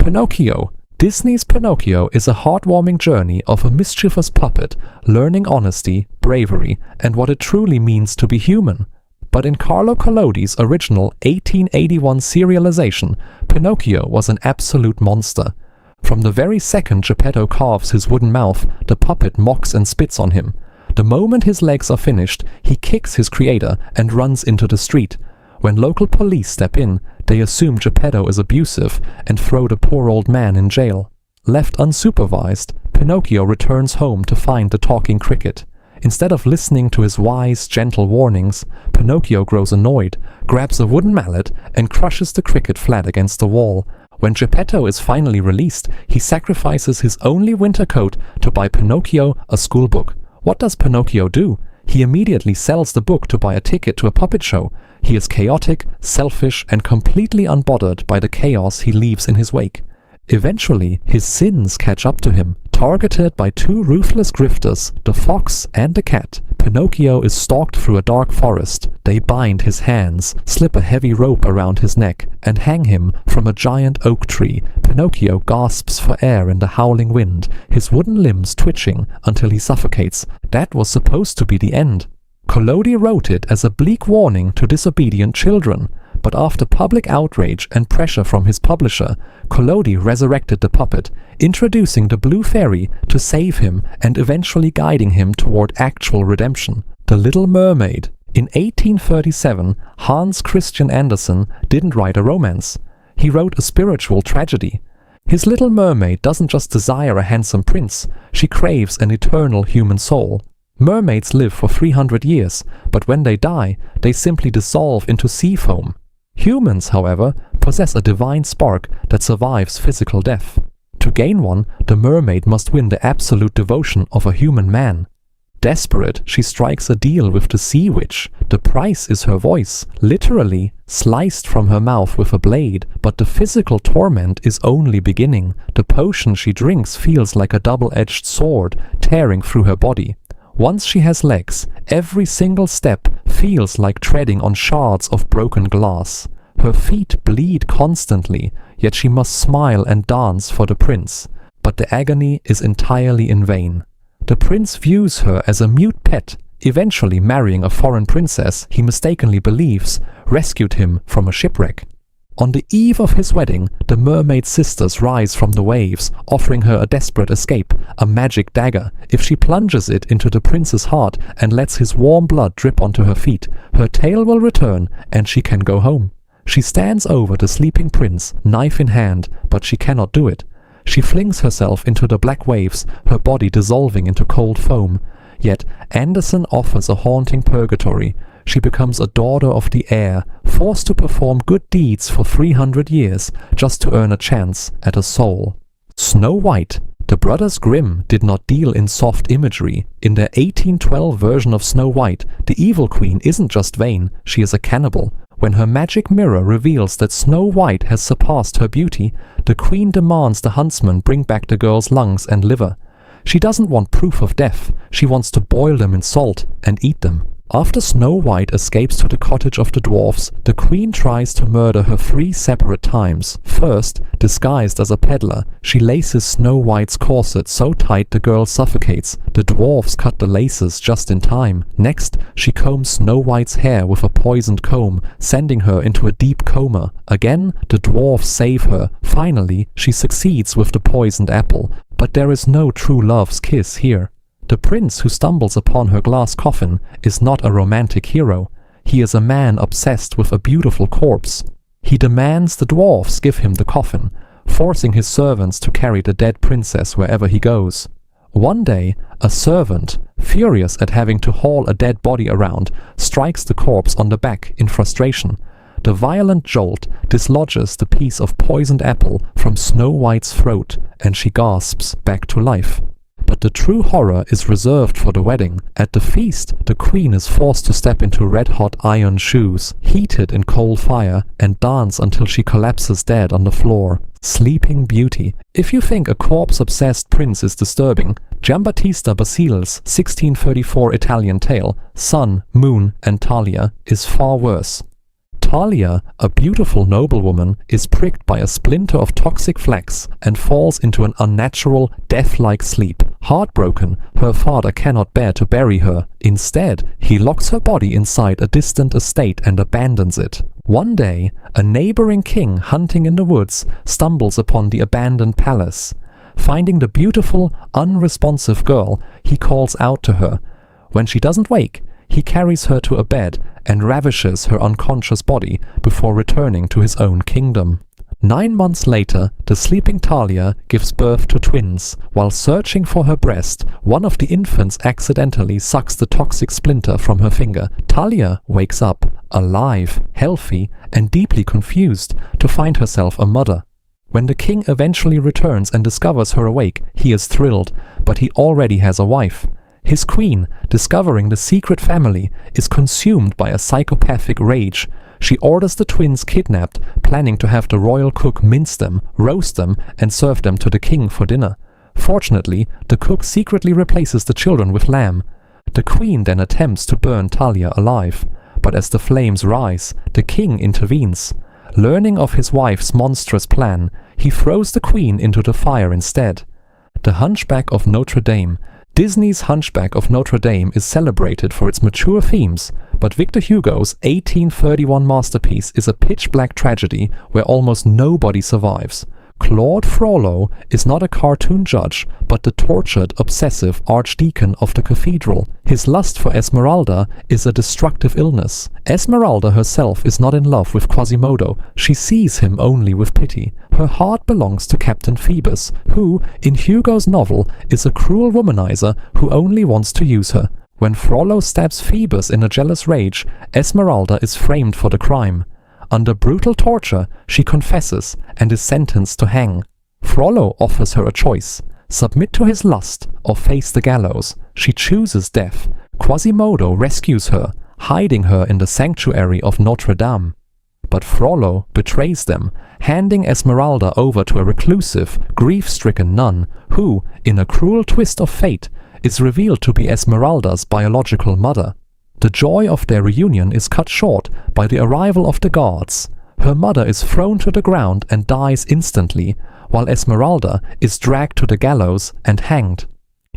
Pinocchio. Disney's Pinocchio is a heartwarming journey of a mischievous puppet learning honesty, bravery, and what it truly means to be human. But in Carlo Collodi's original 1881 serialization, Pinocchio was an absolute monster. From the very second Geppetto carves his wooden mouth, the puppet mocks and spits on him. The moment his legs are finished, he kicks his creator and runs into the street. When local police step in, they assume Geppetto is abusive and throw the poor old man in jail. Left unsupervised, Pinocchio returns home to find the talking cricket. Instead of listening to his wise, gentle warnings, Pinocchio grows annoyed, grabs a wooden mallet, and crushes the cricket flat against the wall. When Geppetto is finally released, he sacrifices his only winter coat to buy Pinocchio a school book. What does Pinocchio do? He immediately sells the book to buy a ticket to a puppet show. He is chaotic, selfish, and completely unbothered by the chaos he leaves in his wake. Eventually, his sins catch up to him. Targeted by two ruthless grifters, the fox and the cat, Pinocchio is stalked through a dark forest. They bind his hands, slip a heavy rope around his neck, and hang him from a giant oak tree. Pinocchio gasps for air in the howling wind, his wooden limbs twitching until he suffocates. That was supposed to be the end. Collodi wrote it as a bleak warning to disobedient children. But after public outrage and pressure from his publisher, Collodi resurrected the puppet, introducing the Blue Fairy to save him and eventually guiding him toward actual redemption. The Little Mermaid. In 1837, Hans Christian Andersen didn't write a romance. He wrote a spiritual tragedy. His Little Mermaid doesn't just desire a handsome prince, she craves an eternal human soul. Mermaids live for 300 years, but when they die, they simply dissolve into sea foam. Humans, however, possess a divine spark that survives physical death. To gain one, the mermaid must win the absolute devotion of a human man. Desperate, she strikes a deal with the sea witch. The price is her voice, literally sliced from her mouth with a blade, but the physical torment is only beginning. The potion she drinks feels like a double-edged sword tearing through her body. Once she has legs, every single step feels like treading on shards of broken glass. Her feet bleed constantly, yet she must smile and dance for the prince. But the agony is entirely in vain. The prince views her as a mute pet, eventually marrying a foreign princess he mistakenly believes rescued him from a shipwreck. On the eve of his wedding, the mermaid sisters rise from the waves, offering her a desperate escape, a magic dagger. If she plunges it into the prince's heart and lets his warm blood drip onto her feet, her tail will return and she can go home. She stands over the sleeping prince, knife in hand, but she cannot do it. She flings herself into the black waves, her body dissolving into cold foam. Yet Andersen offers a haunting purgatory. She becomes a daughter of the air, forced to perform good deeds for 300 years just to earn a chance at a soul. Snow White. The Brothers Grimm did not deal in soft imagery. In their 1812 version of Snow White, the evil queen isn't just vain, she is a cannibal. When her magic mirror reveals that Snow White has surpassed her beauty, the queen demands the huntsman bring back the girl's lungs and liver. She doesn't want proof of death, she wants to boil them in salt and eat them. After Snow White escapes to the cottage of the dwarfs, the queen tries to murder her 3 separate times. First, disguised as a peddler, she laces Snow White's corset so tight the girl suffocates. The dwarfs cut the laces just in time. Next, she combs Snow White's hair with a poisoned comb, sending her into a deep coma. Again, the dwarfs save her. Finally, she succeeds with the poisoned apple. But there is no true love's kiss here. The prince who stumbles upon her glass coffin is not a romantic hero. He is a man obsessed with a beautiful corpse. He demands the dwarfs give him the coffin, forcing his servants to carry the dead princess wherever he goes. One day, a servant, furious at having to haul a dead body around, strikes the corpse on the back in frustration. The violent jolt dislodges the piece of poisoned apple from Snow White's throat, and she gasps back to life. But the true horror is reserved for the wedding. At the feast, the queen is forced to step into red-hot iron shoes, heated in coal fire, and dance until she collapses dead on the floor. Sleeping Beauty. If you think a corpse-obsessed prince is disturbing, Giambattista Basile's 1634 Italian tale, Sun, Moon, and Talia, is far worse. Talia, a beautiful noblewoman, is pricked by a splinter of toxic flax and falls into an unnatural, death-like sleep. Heartbroken, her father cannot bear to bury her. Instead, he locks her body inside a distant estate and abandons it. One day, a neighboring king hunting in the woods stumbles upon the abandoned palace. Finding the beautiful, unresponsive girl, he calls out to her. When she doesn't wake, he carries her to a bed and ravishes her unconscious body before returning to his own kingdom. 9 months later, the sleeping Talia gives birth to twins. While searching for her breast, one of the infants accidentally sucks the toxic splinter from her finger. Talia wakes up, alive, healthy, and deeply confused to find herself a mother. When the king eventually returns and discovers her awake, he is thrilled, but he already has a wife. His queen, discovering the secret family, is consumed by a psychopathic rage. She orders the twins kidnapped, planning to have the royal cook mince them, roast them, and serve them to the king for dinner. Fortunately, the cook secretly replaces the children with lamb. The queen then attempts to burn Talia alive, but as the flames rise, the king intervenes. Learning of his wife's monstrous plan, he throws the queen into the fire instead. The Hunchback of Notre Dame. Disney's Hunchback of Notre Dame is celebrated for its mature themes, but Victor Hugo's 1831 masterpiece is a pitch-black tragedy where almost nobody survives. Claude Frollo is not a cartoon judge, but the tortured, obsessive archdeacon of the cathedral. His lust for Esmeralda is a destructive illness. Esmeralda herself is not in love with Quasimodo. She sees him only with pity. Her heart belongs to Captain Phoebus, who, in Hugo's novel, is a cruel womanizer who only wants to use her. When Frollo stabs Phoebus in a jealous rage, Esmeralda is framed for the crime. Under brutal torture, she confesses and is sentenced to hang. Frollo offers her a choice: submit to his lust or face the gallows. She chooses death. Quasimodo rescues her, hiding her in the sanctuary of Notre Dame. But Frollo betrays them, handing Esmeralda over to a reclusive, grief-stricken nun who, in a cruel twist of fate, is revealed to be Esmeralda's biological mother. The joy of their reunion is cut short by the arrival of the guards. Her mother is thrown to the ground and dies instantly, while Esmeralda is dragged to the gallows and hanged.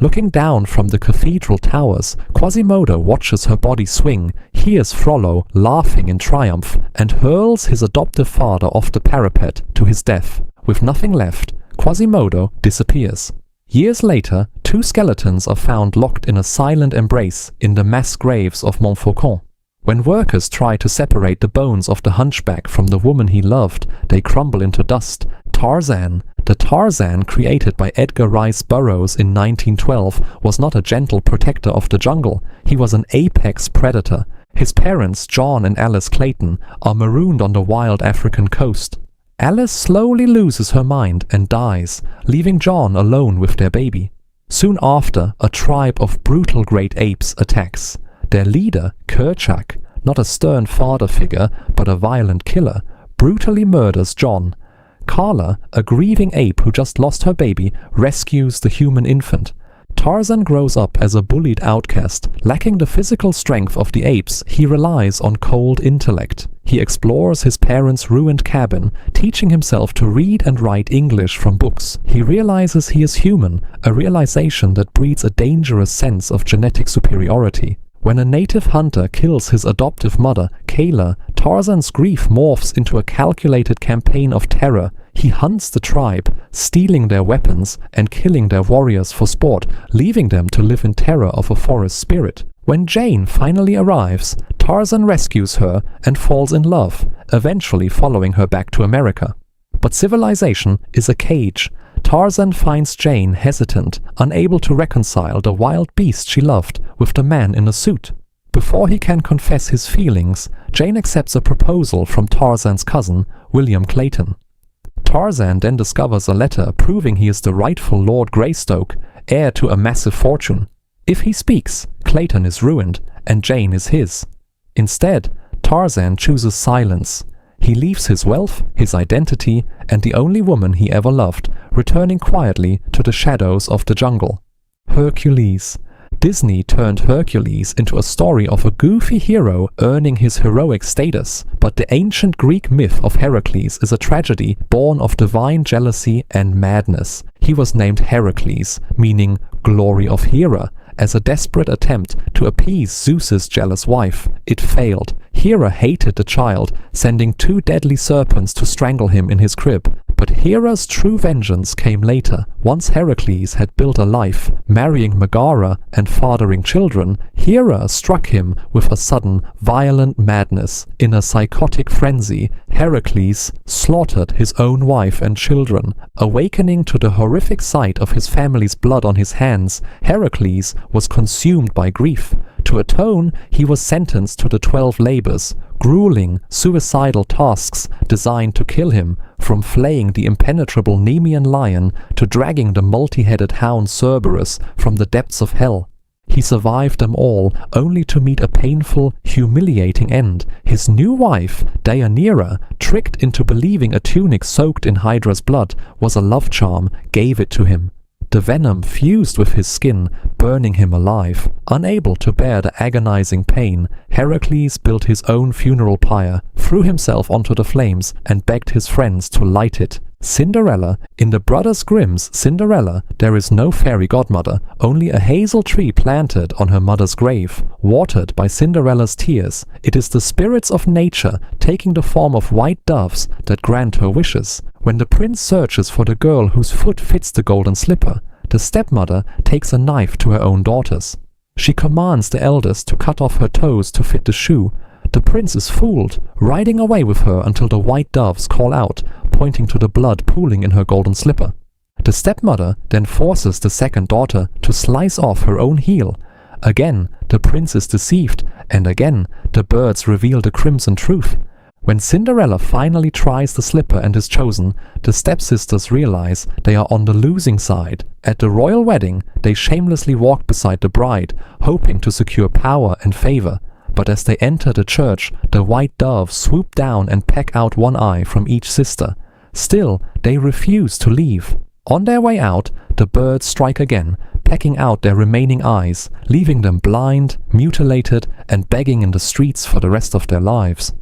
Looking down from the cathedral towers, Quasimodo watches her body swing, hears Frollo laughing in triumph, and hurls his adoptive father off the parapet to his death. With nothing left, Quasimodo disappears. Years later, 2 skeletons are found locked in a silent embrace in the mass graves of Montfaucon. When workers try to separate the bones of the hunchback from the woman he loved, they crumble into dust. Tarzan. The Tarzan created by Edgar Rice Burroughs in 1912 was not a gentle protector of the jungle. He was an apex predator. His parents, John and Alice Clayton, are marooned on the wild African coast. Alice slowly loses her mind and dies, leaving John alone with their baby. Soon after, a tribe of brutal great apes attacks. Their leader, Kerchak, not a stern father figure, but a violent killer, brutally murders John. Carla, a grieving ape who just lost her baby, rescues the human infant. Tarzan grows up as a bullied outcast. Lacking the physical strength of the apes, he relies on cold intellect. He explores his parents' ruined cabin, teaching himself to read and write English from books. He realizes he is human, a realization that breeds a dangerous sense of genetic superiority. When a native hunter kills his adoptive mother, Kayla, Tarzan's grief morphs into a calculated campaign of terror. He hunts the tribe, stealing their weapons and killing their warriors for sport, leaving them to live in terror of a forest spirit. When Jane finally arrives, Tarzan rescues her and falls in love, eventually following her back to America. But civilization is a cage. Tarzan finds Jane hesitant, unable to reconcile the wild beast she loved with the man in a suit. Before he can confess his feelings, Jane accepts a proposal from Tarzan's cousin, William Clayton. Tarzan then discovers a letter proving he is the rightful Lord Greystoke, heir to a massive fortune. If he speaks, Clayton is ruined, and Jane is his. Instead, Tarzan chooses silence. He leaves his wealth, his identity, and the only woman he ever loved, returning quietly to the shadows of the jungle. Hercules. Disney turned Hercules into a story of a goofy hero earning his heroic status, but the ancient Greek myth of Heracles is a tragedy born of divine jealousy and madness. He was named Heracles, meaning glory of Hera, as a desperate attempt to appease Zeus's jealous wife. It failed. Hera hated the child, sending 2 deadly serpents to strangle him in his crib. But Hera's true vengeance came later. Once Heracles had built a life, marrying Megara and fathering children, Hera struck him with a sudden, violent madness. In a psychotic frenzy, Heracles slaughtered his own wife and children. Awakening to the horrific sight of his family's blood on his hands, Heracles was consumed by grief. To atone, he was sentenced to the 12 labors, grueling, suicidal tasks designed to kill him, from flaying the impenetrable Nemean lion to dragging the multi-headed hound Cerberus from the depths of hell. He survived them all, only to meet a painful, humiliating end. His new wife, Deianira, tricked into believing a tunic soaked in Hydra's blood was a love charm, gave it to him. The venom fused with his skin, burning him alive. Unable to bear the agonizing pain, Heracles built his own funeral pyre, threw himself onto the flames, and begged his friends to light it. Cinderella. In the Brothers Grimm's Cinderella, there is no fairy godmother, only a hazel tree planted on her mother's grave, watered by Cinderella's tears. It is the spirits of nature, taking the form of white doves, that grant her wishes. When the prince searches for the girl whose foot fits the golden slipper, the stepmother takes a knife to her own daughters. She commands the eldest to cut off her toes to fit the shoe. The prince is fooled, riding away with her until the white doves call out, pointing to the blood pooling in her golden slipper. The stepmother then forces the second daughter to slice off her own heel. Again, the prince is deceived, and again, the birds reveal the crimson truth. When Cinderella finally tries the slipper and is chosen, the stepsisters realize they are on the losing side. At the royal wedding, they shamelessly walk beside the bride, hoping to secure power and favor. But as they enter the church, the white doves swoop down and peck out one eye from each sister. Still, they refuse to leave. On their way out, the birds strike again, pecking out their remaining eyes, leaving them blind, mutilated, and begging in the streets for the rest of their lives.